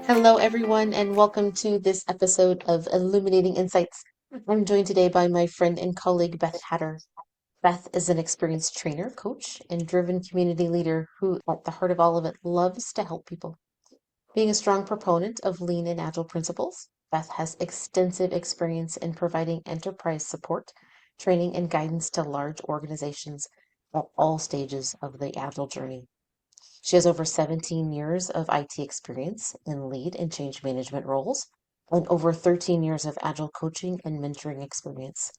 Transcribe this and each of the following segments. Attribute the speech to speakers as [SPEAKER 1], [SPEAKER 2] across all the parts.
[SPEAKER 1] Hello, everyone, and welcome to this episode of Illuminating Insights. I'm joined today by my friend and colleague, Beth Hatter. Beth is an experienced trainer, coach, and driven community leader who, at the heart of all of it, loves to help people. Being a strong proponent of lean and agile principles, Beth has extensive experience in providing enterprise support, training, and guidance to large organizations at all stages of the agile journey. She has over 17 years of IT experience in lead and change management roles and over 13 years of agile coaching and mentoring experience.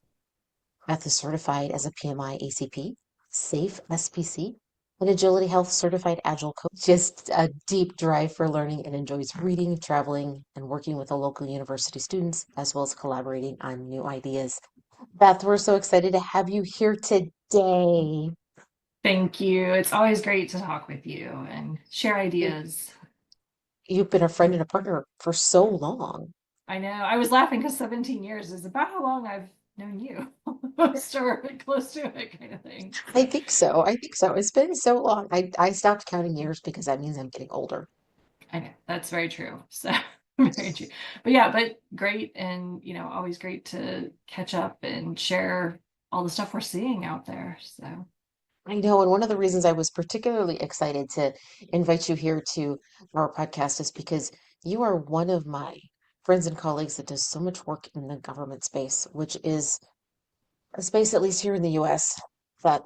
[SPEAKER 1] Beth is certified as a PMI ACP, SAFE SPC, and Agility Health certified agile coach. She has a deep drive for learning and enjoys reading, traveling, and working with the local university students, as well as collaborating on new ideas. Beth, we're so excited to have you here today.
[SPEAKER 2] Thank you. It's always great to talk with you and share ideas.
[SPEAKER 1] You've been a friend and a partner for so long.
[SPEAKER 2] I know I was laughing because 17 years is about how long I've known you, almost or close to it kind of thing.
[SPEAKER 1] I think so. I think so. It's been so long. I stopped counting years because that means I'm getting older.
[SPEAKER 2] I know that's very true. So very true. But yeah, but great and always great to catch up and share all the stuff we're seeing out there. So
[SPEAKER 1] I know, and one of the reasons I was particularly excited to invite you here to our podcast is because you are one of my friends and colleagues that does so much work in the government space, which is a space, at least here in the US, that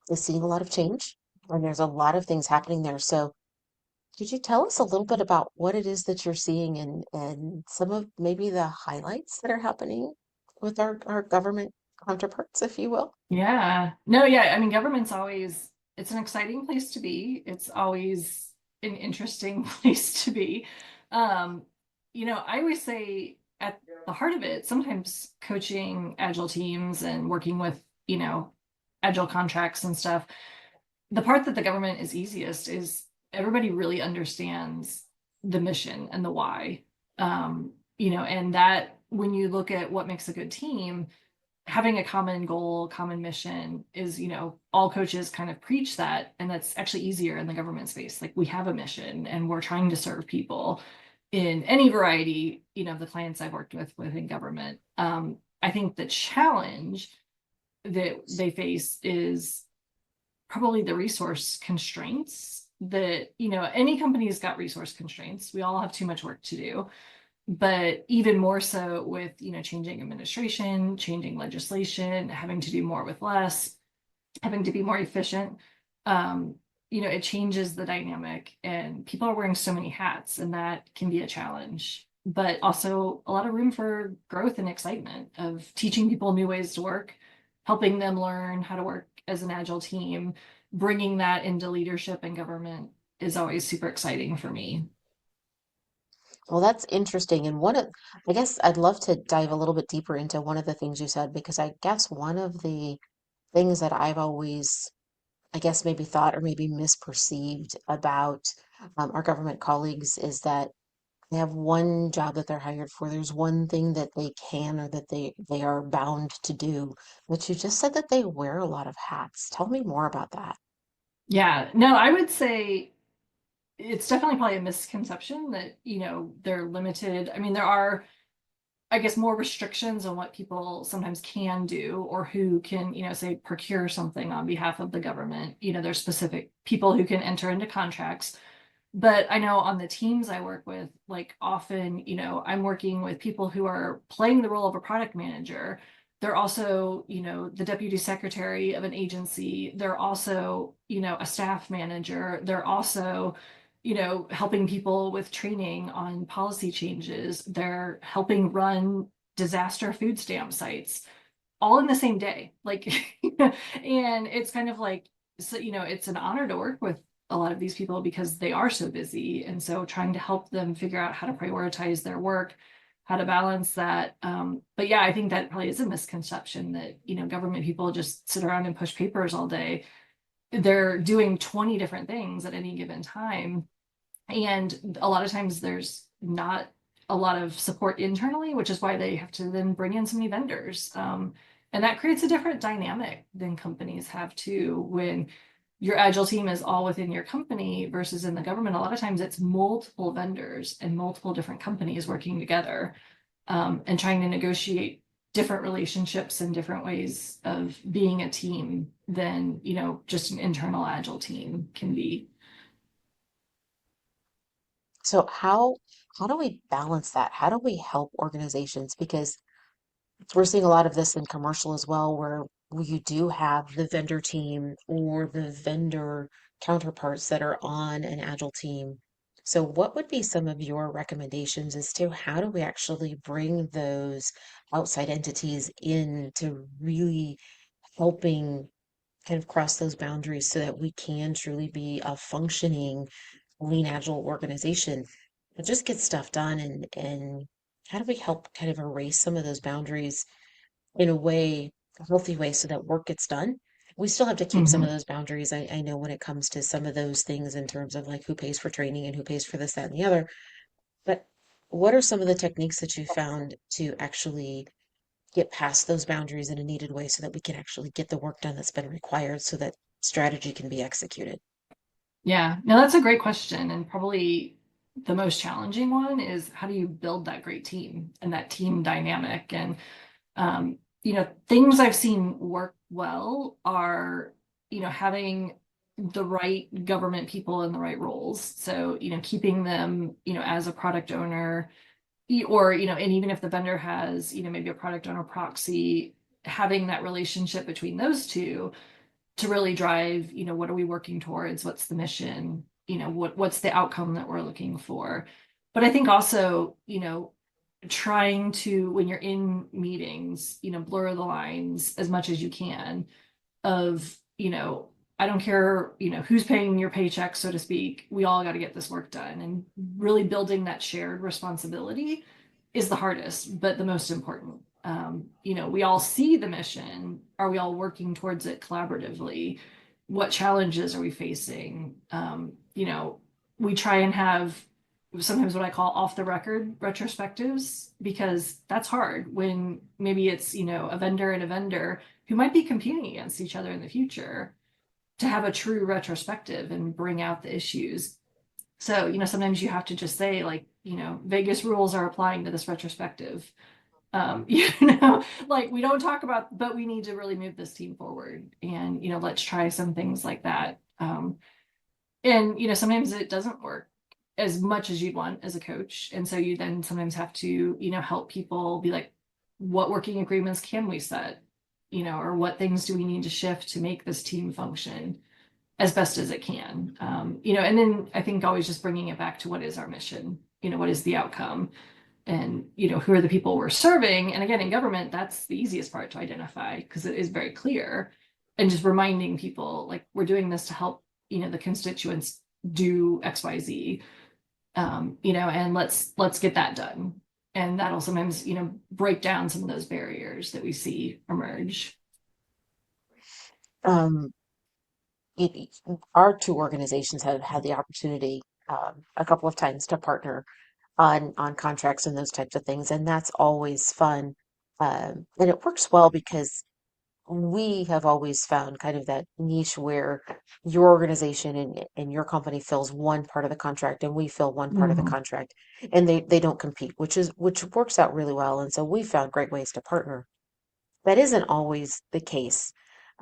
[SPEAKER 1] is seeing a lot of change, and there's a lot of things happening there. So could you tell us a little bit about what it is that you're seeing and some of maybe the highlights that are happening with our government counterparts, if you will?
[SPEAKER 2] yeah, no, yeah. I mean, government's always it's an exciting place to be. It's always an interesting place to be. Um, I always say at the heart of it, sometimes coaching agile teams and working with, agile contracts and stuff, the part that the government is easiest is everybody really understands the mission and the why. And that when you look at what makes a good team, having a common goal, common mission is, all coaches kind of preach that. And that's actually easier in the government space. Like we have a mission and we're trying to serve people in any variety, of the clients I've worked with within government. I think the challenge that they face is probably the resource constraints that, any company's got resource constraints. We all have too much work to do, but even more so with changing administration, changing legislation, having to do more with less, having to be more efficient. It changes the dynamic and people are wearing so many hats and that can be a challenge, but also a lot of room for growth and excitement of teaching people new ways to work, helping them learn how to work as an agile team. Bringing that into leadership and government is always super exciting for me.
[SPEAKER 1] Well, that's interesting. And I guess I'd love to dive a little bit deeper into one of the things you said, because I guess one of the things that I've always, I guess, maybe thought or maybe misperceived about our government colleagues is that they have one job that they're hired for. There's one thing that they can or that they are bound to do. But you just said that they wear a lot of hats. Tell me more about that.
[SPEAKER 2] Yeah, no, I would say it's definitely probably a misconception that, they're limited. I mean, there are, I guess, more restrictions on what people sometimes can do or who can, say, procure something on behalf of the government. There's specific people who can enter into contracts. But I know on the teams I work with, like often, I'm working with people who are playing the role of a product manager. They're also, the deputy secretary of an agency. They're also, a staff manager. They're also, helping people with training on policy changes. They're helping run disaster food stamp sites all in the same day. Like, and it's kind of like, so, it's an honor to work with a lot of these people because they are so busy. And so trying to help them figure out how to prioritize their work, how to balance that. But yeah, I think that probably is a misconception that, government people just sit around and push papers all day. They're doing 20 different things at any given time. And a lot of times there's not a lot of support internally, which is why they have to then bring in so many vendors. And that creates a different dynamic than companies have too when your agile team is all within your company versus in the government, a lot of times it's multiple vendors and multiple different companies working together, and trying to negotiate different relationships and different ways of being a team than, just an internal agile team can be.
[SPEAKER 1] So how do we balance that? How do we help organizations? Because we're seeing a lot of this in commercial as well, where you do have the vendor team or the vendor counterparts that are on an agile team. So, what would be some of your recommendations as to how do we actually bring those outside entities in to really helping kind of cross those boundaries so that we can truly be a functioning lean agile organization that just gets stuff done and how do we help kind of erase some of those boundaries in a way, a healthy way, so that work gets done. We still have to keep some of
[SPEAKER 2] Mhm.
[SPEAKER 1] those boundaries. I know when it comes to some of those things in terms of like who pays for training and who pays for this, that, and the other. But what are some of the techniques that you found to actually get past those boundaries in a needed way so that we can actually get the work done that's been required so that strategy can be executed?
[SPEAKER 2] Yeah, no, that's a great question. And probably the most challenging one is how do you build that great team and that team dynamic? And, things I've seen work well are, having the right government people in the right roles. So, keeping them, as a product owner, or, and even if the vendor has, maybe a product owner proxy, having that relationship between those two to really drive, what are we working towards? What's the mission? What's the outcome that we're looking for? But I think also, trying to, when you're in meetings, blur the lines as much as you can of, I don't care, who's paying your paycheck, so to speak. We all got to get this work done. And really building that shared responsibility is the hardest, but the most important. We all see the mission. Are we all working towards it collaboratively? What challenges are we facing? We try and have sometimes what I call off the record retrospectives because that's hard when maybe it's, a vendor and a vendor who might be competing against each other in the future to have a true retrospective and bring out the issues. So, sometimes you have to just say, like, Vegas rules are applying to this retrospective. Like we don't talk about, but we need to really move this team forward. And, let's try some things like that. And, sometimes it doesn't work as much as you'd want as a coach. And so you then sometimes have to, help people be like, what working agreements can we set? Or what things do we need to shift to make this team function as best as it can? And then I think always just bringing it back to what is our mission? What is the outcome? And, who are the people we're serving? And again, in government, that's the easiest part to identify because it is very clear. And just reminding people, like, we're doing this to help, the constituents do XYZ, and let's get that done. And that'll sometimes, break down some of those barriers that we see emerge.
[SPEAKER 1] Um, our two organizations have had the opportunity a couple of times to partner on contracts and those types of things, and that's always fun. And it works well because we have always found kind of that niche where your organization and your company fills one part of the contract and we fill one part of the
[SPEAKER 2] Mhm.
[SPEAKER 1] contract, and they don't compete, which works out really well. And so we found great ways to partner. That isn't always the case.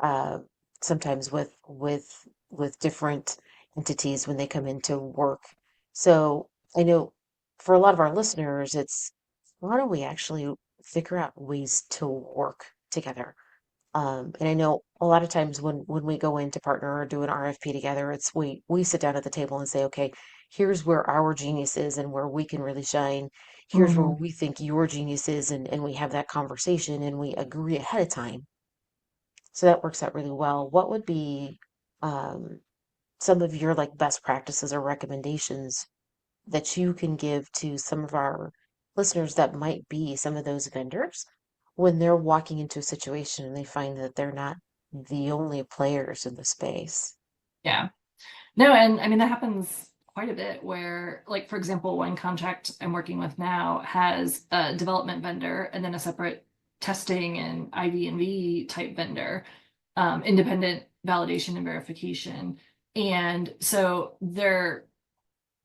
[SPEAKER 1] Uh, Sometimes with different entities when they come into work. So I know for a lot of our listeners, it's why don't we actually figure out ways to work together? And I know a lot of times when we go in to partner or do an RFP together, it's we sit down at the table and say, okay, here's where our genius is and where we can really shine. Here's where
[SPEAKER 2] Mhm.
[SPEAKER 1] we think your genius is, and we have that conversation and we agree ahead of time. So that works out really well. What would be um, some of your like best practices or recommendations that you can give to some of our listeners that might be some of those vendors when they're walking into a situation and they find that they're not the only players in the space?
[SPEAKER 2] Yeah. No, and I mean, that happens quite a bit where, like, for example, one contract I'm working with now has a development vendor and then a separate testing and IV&V type vendor. independent validation and verification. And so they're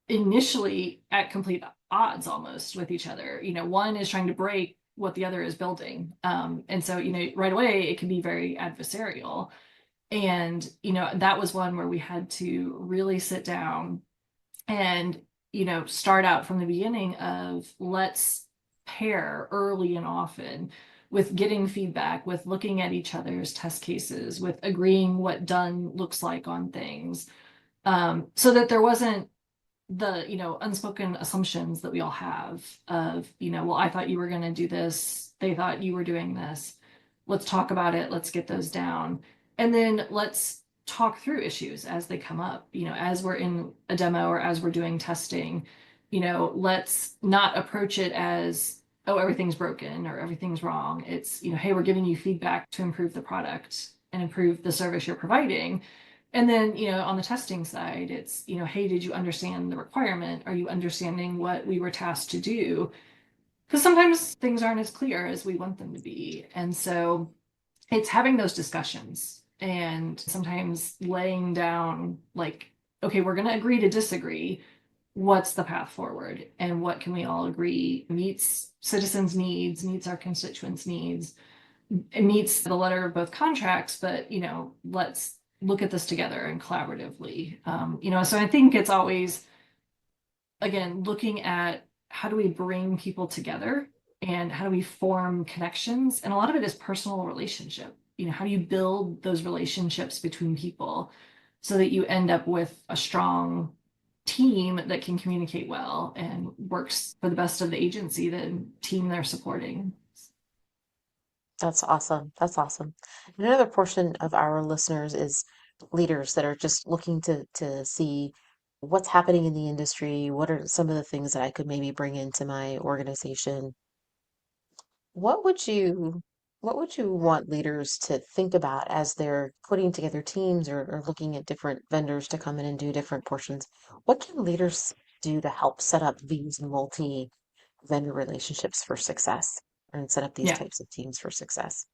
[SPEAKER 2] initially at complete odds almost with each other. One is trying to break what the other is building. And so, right away, it can be very adversarial. And, that was one where we had to really sit down and, start out from the beginning of let's pair early and often with getting feedback, with looking at each other's test cases, with agreeing what done looks like on things, so that there wasn't the unspoken assumptions that we all have of well, I thought you were going to do this, they thought you were doing this, let's talk about it, let's get those down, and then let's talk through issues as they come up, as we're in a demo or as we're doing testing. Let's not approach it as, oh, everything's broken or everything's wrong. It's, hey, we're giving you feedback to improve the product and improve the service you're providing. And then, on the testing side, it's, hey, did you understand the requirement? Are you understanding what we were tasked to do? Because sometimes things aren't as clear as we want them to be. And so it's having those discussions and sometimes laying down, like, okay, we're going to agree to disagree. What's the path forward? And what can we all agree meets citizens' needs, meets our constituents' needs, it meets the letter of both contracts, but let's look at this together and collaboratively. So I think it's always, again, looking at how do we bring people together and how do we form connections? And a lot of it is personal relationship. How do you build those relationships between people so that you end up with a strong team that can communicate well and works for the best of the agency, the team they're supporting.
[SPEAKER 1] That's awesome. That's awesome. Another portion of our listeners is leaders that are just looking to see what's happening in the industry. What are some of the things that I could maybe bring into my organization? What would you what would you want leaders to think about as they're putting together teams or looking at different vendors to come in and do different portions? What can leaders do to help set up these multi-vendor relationships for success and set up these
[SPEAKER 2] Yeah.
[SPEAKER 1] types of teams for success?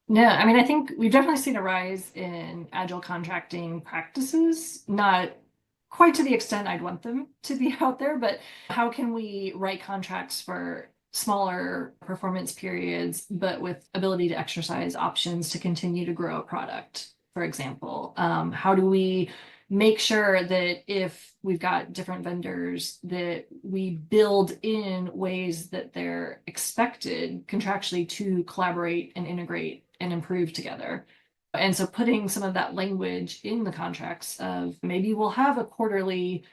[SPEAKER 2] No, I mean, I think we've definitely seen a rise in agile contracting practices, not quite to the extent I'd want them to be out there, but how can we write contracts for smaller performance periods, but with ability to exercise options to continue to grow a product, for example? How do we make sure that if we've got different vendors that we build in ways that they're expected contractually to collaborate and integrate and improve together? And so putting some of that language in the contracts of maybe we'll have a quarterly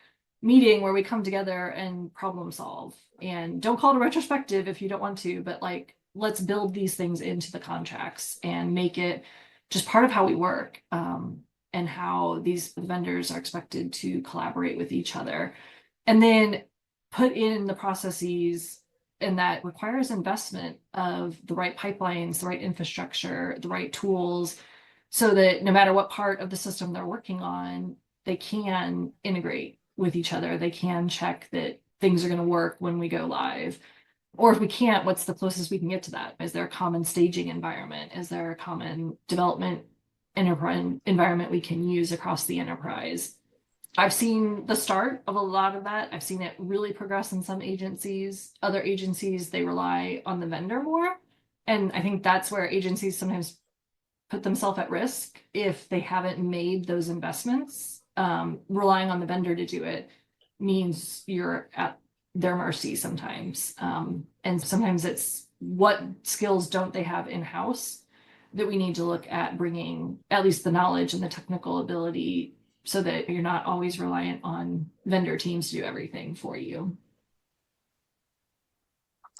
[SPEAKER 2] meeting where we come together and problem solve, and don't call it a retrospective if you don't want to, but like, let's build these things into the contracts and make it just part of how we work, and how these vendors are expected to collaborate with each other. And then put in the processes, and that requires investment of the right pipelines, the right infrastructure, the right tools, so that no matter what part of the system they're working on, they can integrate with each other. They can check that things are going to work when we go live. Or if we can't, what's the closest we can get to that? Is there a common staging environment? Is there a common development enterprise environment we can use across the enterprise? I've seen the start of a lot of that. I've seen it really progress in some agencies. Other agencies, they rely on the vendor more. And I think that's where agencies sometimes put themselves at risk if they haven't made those investments. Relying on the vendor to do it means you're at their mercy sometimes. And sometimes it's what skills don't they have in-house that we need to look at bringing at least the knowledge and the technical ability so that you're not always reliant on vendor teams to do everything for you.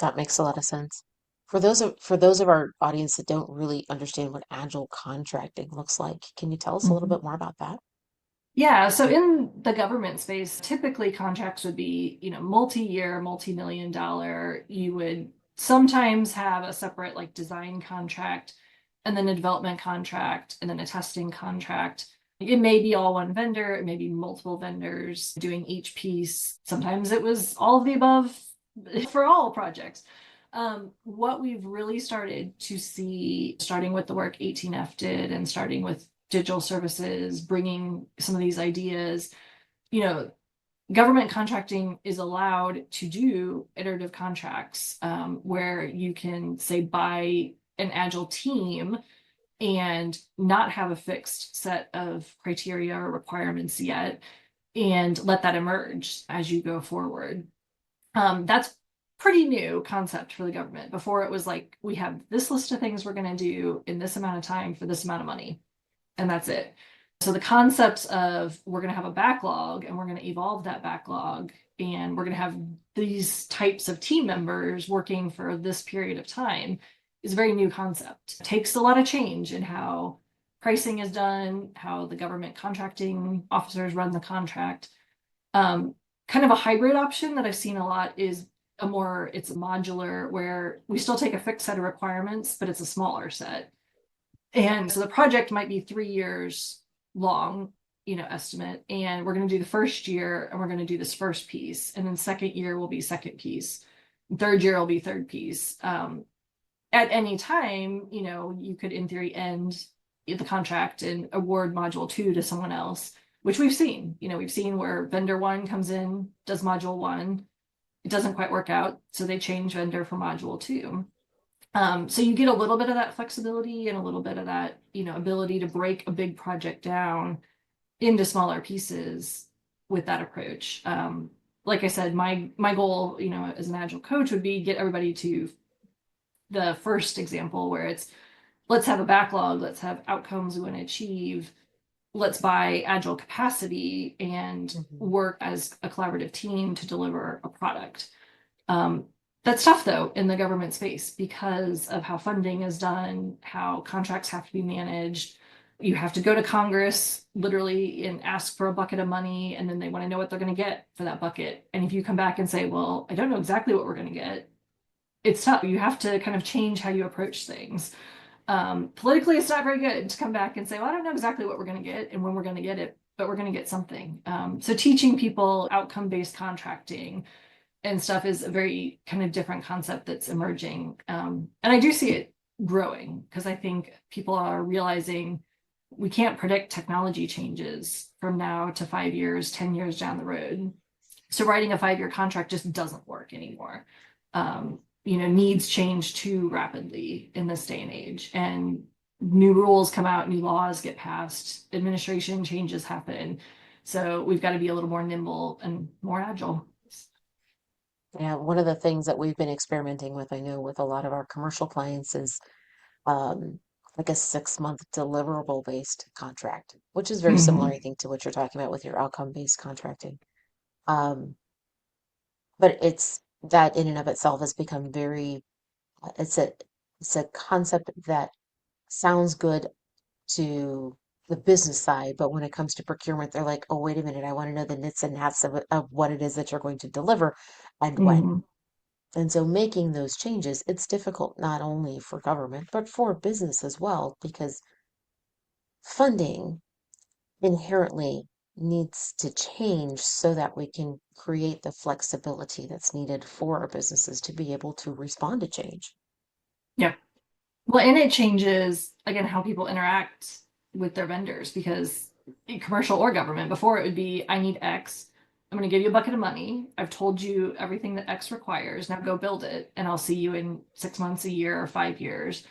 [SPEAKER 1] That makes a lot of sense. For those of our audience that don't really understand what agile contracting looks like, can you tell us a little
[SPEAKER 2] Mhm.
[SPEAKER 1] bit more about that?
[SPEAKER 2] Yeah, so in the government space, typically contracts would be, multi-year, multi-million dollar. You would sometimes have a separate like design contract and then a development contract and then a testing contract. It may be all one vendor, it may be multiple vendors doing each piece. Sometimes it was all of the above for all projects. What we've really started to see, starting with the work 18F did and starting with digital services, bringing some of these ideas, you know, government contracting is allowed to do iterative contracts, where you can say buy an agile team and not have a fixed set of criteria or requirements yet, and let that emerge as you go forward. That's pretty new concept for the government. Before it was like, we have this list of things we're going to do in this amount of time for this amount of money, and that's it. So the concepts of we're going to have a backlog and we're going to evolve that backlog and we're going to have these types of team members working for this period of time is a very new concept. It takes a lot of change in how pricing is done, how the government contracting officers run the contract. Kind of a hybrid option that I've seen a lot is it's a modular where we still take a fixed set of requirements, but it's a smaller set. And so the project might be 3 years long, estimate. And we're going to do the first year and we're going to do this first piece. And then second year will be second piece. Third year will be third piece. At any time, you could in theory end the contract and award module 2 to someone else, which we've seen. We've seen where vendor 1 comes in, does module 1. It doesn't quite work out. So they change vendor for module 2. So you get a little bit of that flexibility and a little bit of that, ability to break a big project down into smaller pieces with that approach. Like I said, my goal, as an agile coach would be get everybody to the first example where it's let's have a backlog, let's have outcomes we want to achieve, let's buy agile capacity and work as a collaborative team to deliver a product. That's tough though in the government space because of how funding is done, how contracts have to be managed. You have to go to Congress literally and ask for a bucket of money, and then they want to know what they're going to get for that bucket. And if you come back and say, well, I don't know exactly what we're going to get, it's tough. You have to kind of change how you approach things. Politically, it's not very good to come back and say, well, I don't know exactly what we're going to get and when we're going to get it, but we're going to get something. So teaching people outcome-based contracting and stuff is a very kind of different concept that's emerging. And I do see it growing because I think people are realizing we can't predict technology changes from now to 5 years, 10 years down the road. So writing a 5-year contract just doesn't work anymore. Needs change too rapidly in this day and age, and new rules come out, new laws get passed, administration changes happen. So we've got to be a little more nimble and more agile.
[SPEAKER 1] Yeah, one of the things that we've been experimenting with, I know with a lot of our commercial clients, is um, like a 6-month deliverable based contract, which is very similar,
[SPEAKER 2] Mhm.
[SPEAKER 1] I think, to what you're talking about with your outcome based contracting. Um, but it's that in and of itself has become very, it's a concept that sounds good to the business side, but when it comes to procurement, they're like, oh, wait a minute, I want to know the nits and gnats of what it is that you're going to deliver and when.
[SPEAKER 2] Mhm.
[SPEAKER 1] And so making those changes, it's difficult not only for government, but for business as well, because funding inherently needs to change so that we can create the flexibility that's needed for our businesses to be able to respond to change.
[SPEAKER 2] Yeah. Well, and it changes again how people interact with their vendors because in commercial or government, before it would be, I need X. I'm going to give you a bucket of money. I've told you everything that X requires. Now go build it, and I'll see you in 6 months, a year, or 5 years.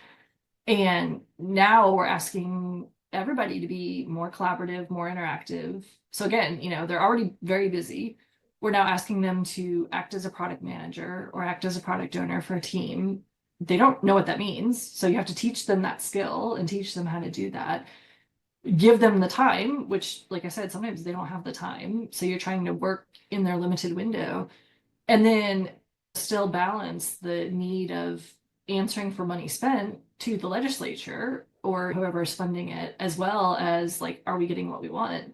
[SPEAKER 2] And now we're asking everybody to be more collaborative, more interactive. So again, they're already very busy. We're now asking them to act as a product manager or act as a product owner for a team. They don't know what that means. So you have to teach them that skill and teach them how to do that. Give them the time, which, like I said, sometimes they don't have the time. So you're trying to work in their limited window and then still balance the need of answering for money spent to the legislature or whoever is funding it, as well as like, are we getting what we want?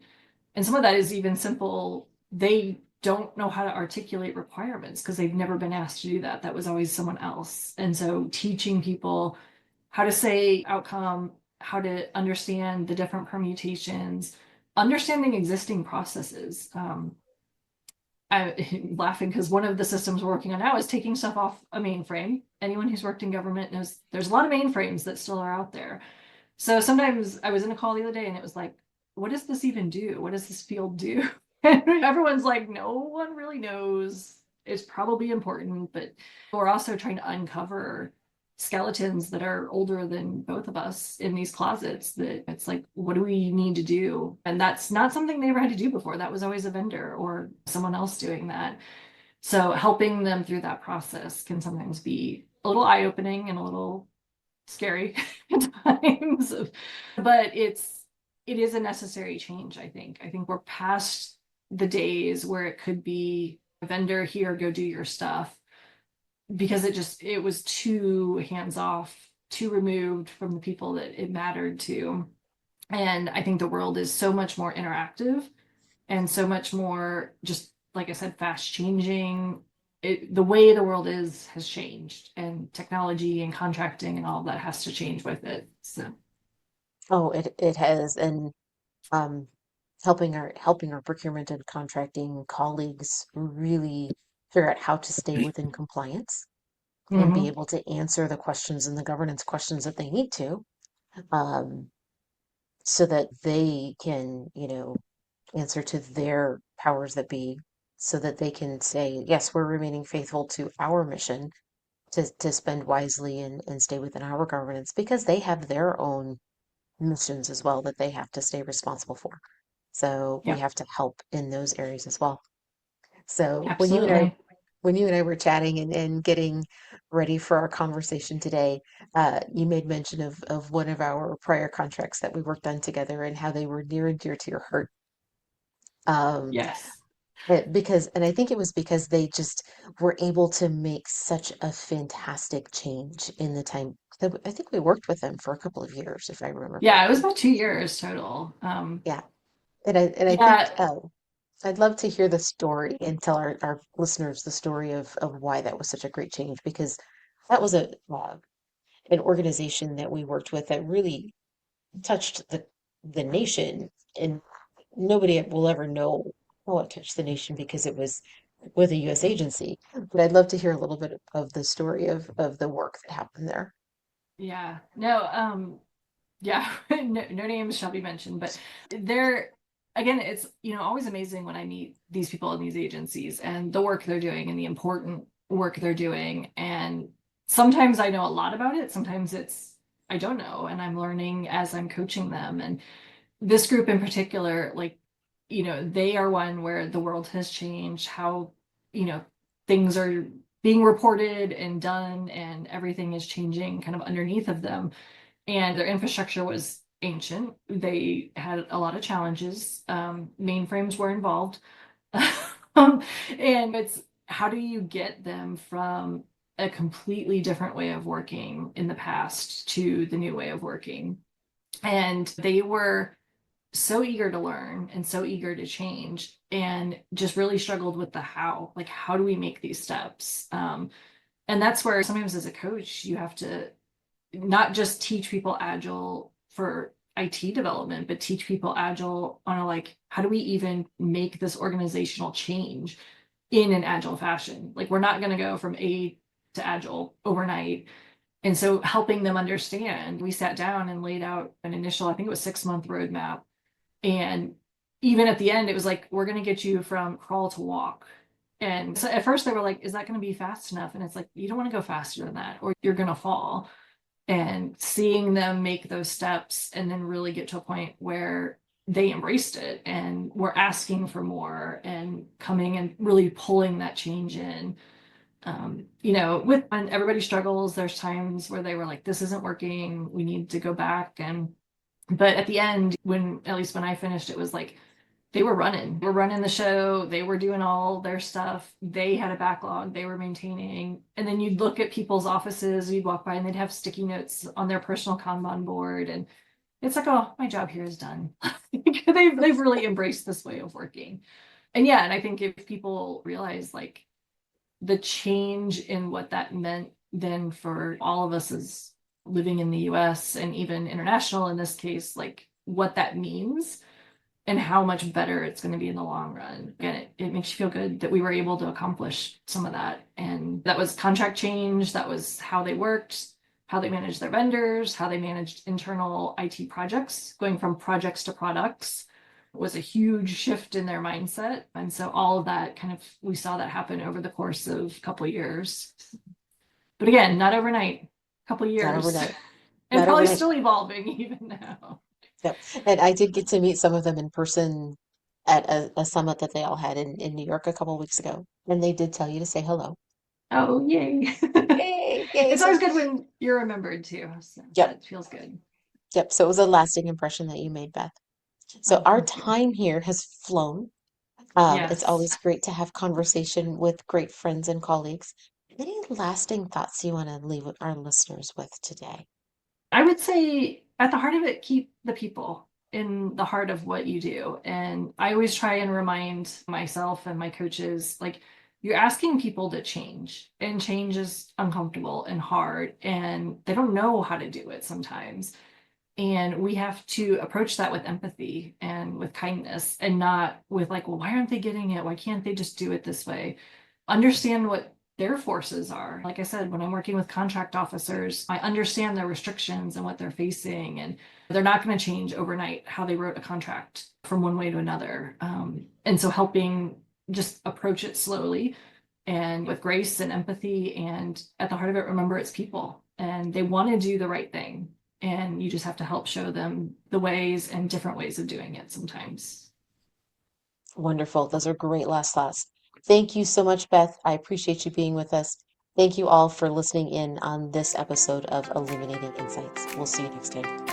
[SPEAKER 2] And some of that is even simple. They don't know how to articulate requirements because they've never been asked to do that. That was always someone else. And so teaching people how to say outcome, how to understand the different permutations, understanding existing processes. I'm laughing because one of the systems we're working on now is taking stuff off a mainframe. Anyone who's worked in government knows there's a lot of mainframes that still are out there. So sometimes I was in a call the other day and it was like, what does this even do? What does this field do? And everyone's like, no one really knows. It's probably important, but we're also trying to uncover skeletons that are older than both of us in these closets that it's like, what do we need to do? And that's not something they ever had to do before. That was always a vendor or someone else doing that. So helping them through that process can sometimes be a little eye-opening and a little scary at times. But it is a necessary change, I think. I think we're past the days where it could be a vendor here, go do your stuff, because it was too hands off, too removed from the people that it mattered to. And I think the world is so much more interactive and so much more, just like I said, fast changing. The way the world has changed, and technology and contracting and all of that has to change with it. So
[SPEAKER 1] Oh, it has, and um, helping our procurement and contracting colleagues really figure out how to stay within compliance and be
[SPEAKER 2] mhm.
[SPEAKER 1] able to answer the questions and the governance questions that they need to, um, so that they can, answer to their powers that be, so that they can say, yes, we're remaining faithful to our mission to spend wisely and stay within our governance because they have their own missions as well that they have to stay responsible for. So we
[SPEAKER 2] Yeah,
[SPEAKER 1] have to help in those areas as well. So
[SPEAKER 2] absolutely.
[SPEAKER 1] when you and I were chatting and getting ready for our conversation today, you made mention of one of our prior contracts that we worked on together and how they were near and dear to your heart. Um,
[SPEAKER 2] Yes.
[SPEAKER 1] and I think it was because they just were able to make such a fantastic change in the time that I think we worked with them for a couple of years, if I remember
[SPEAKER 2] Yeah, it was
[SPEAKER 1] correctly.
[SPEAKER 2] about 2 years total.
[SPEAKER 1] Yeah. And I think
[SPEAKER 2] Yeah,
[SPEAKER 1] I'd love to hear the story and tell our listeners the story of why that was such a great change because that was an organization that we worked with that really touched the nation, and nobody will ever know how it touched the nation because it was with a U.S. agency. But I'd love to hear a little bit of the story of the work that happened there.
[SPEAKER 2] yeah. No, yeah, no names shall be mentioned, but they're, again, it's, always amazing when I meet these people in these agencies and the work they're doing and the important work they're doing. And sometimes I know a lot about it. Sometimes I don't know, and I'm learning as I'm coaching them. And this group in particular, like, they are one where the world has changed, how, you know, things are being reported and done, and everything is changing kind of underneath of them. And their infrastructure was ancient. They had a lot of challenges. Mainframes were involved. And it's, how do you get them from a completely different way of working in the past to the new way of working? And they were so eager to learn and so eager to change, and just really struggled with the how. Like, how do we make these steps? And that's where sometimes as a coach, you have to not just teach people Agile for IT development, but teach people Agile on a, like, how do we even make this organizational change in an Agile fashion? Like, we're not going to go from A to Agile overnight. And so helping them understand, we sat down and laid out an initial, I think it was 6-month roadmap. And even at the end, it was like, we're going to get you from crawl to walk. And so at first they were like, is that going to be fast enough? And it's like, you don't want to go faster than that, or you're going to fall. And seeing them make those steps and then really get to a point where they embraced it and were asking for more and coming and really pulling that change in. With, when everybody struggles, there's times where they were like, this isn't working, we need to go back. And but at the end, when, at least when I finished, it was like we're running the show, they were doing all their stuff, they had a backlog they were maintaining. And then you'd look at people's offices, you'd walk by and they'd have sticky notes on their personal Kanban board, and it's like, oh, my job here is done. They've really embraced this way of working. And yeah, and I think if people realize like the change in what that meant then for all of us as living in the US and even international in this case, like what that means, and how much better it's going to be in the long run. Again, it makes you feel good that we were able to accomplish some of that. And that was contract change, that was how they worked, how they managed their vendors, how they managed internal IT projects, going from projects to products was a huge shift in their mindset. And so all of that kind of, we saw that happen over the course of a couple of years. But again, not overnight, a couple of
[SPEAKER 1] Not
[SPEAKER 2] years,
[SPEAKER 1] overnight.
[SPEAKER 2] and
[SPEAKER 1] Not
[SPEAKER 2] probably
[SPEAKER 1] overnight.
[SPEAKER 2] still evolving even now.
[SPEAKER 1] Yep. And I did get to meet some of them in person at a summit that they all had in New York a couple weeks ago. And they did tell you to say hello.
[SPEAKER 2] Oh, yay.
[SPEAKER 1] Yay, yay.
[SPEAKER 2] It's
[SPEAKER 1] So,
[SPEAKER 2] always good when you're remembered too. So
[SPEAKER 1] yep,
[SPEAKER 2] that feels good.
[SPEAKER 1] yep. So it was a lasting impression that you made, Beth. So
[SPEAKER 2] Oh,
[SPEAKER 1] our
[SPEAKER 2] thank you.
[SPEAKER 1] time here has flown. It's
[SPEAKER 2] Yes.
[SPEAKER 1] always great to have conversation with great friends and colleagues. Any lasting thoughts you want to leave with our listeners with today?
[SPEAKER 2] I would say at the heart of it, keep the people in the heart of what you do. And I always try and remind myself and my coaches, like, you're asking people to change, and change is uncomfortable and hard, and they don't know how to do it sometimes. And we have to approach that with empathy and with kindness and not with like, well, why aren't they getting it? Why can't they just do it this way? Understand what their forces are. Like I said, when I'm working with contract officers, I understand their restrictions and what they're facing. And they're not going to change overnight how they wrote a contract from one way to another. And so helping just approach it slowly and with grace and empathy. And at the heart of it, remember it's people and they want to do the right thing. And you just have to help show them the ways and different ways of doing it sometimes.
[SPEAKER 1] Wonderful. Those are great last thoughts. Thank you so much, Beth. I appreciate you being with us. Thank you all for listening in on this episode of Illuminating Insights. We'll see you next time.